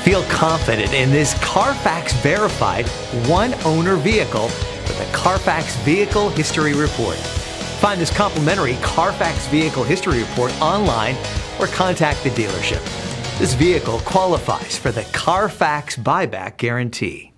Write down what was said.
Feel confident in this Carfax verified one-owner vehicle with a Carfax Vehicle History Report. Find this complimentary Carfax Vehicle History Report online or contact the dealership. This vehicle qualifies for the Carfax Buyback Guarantee.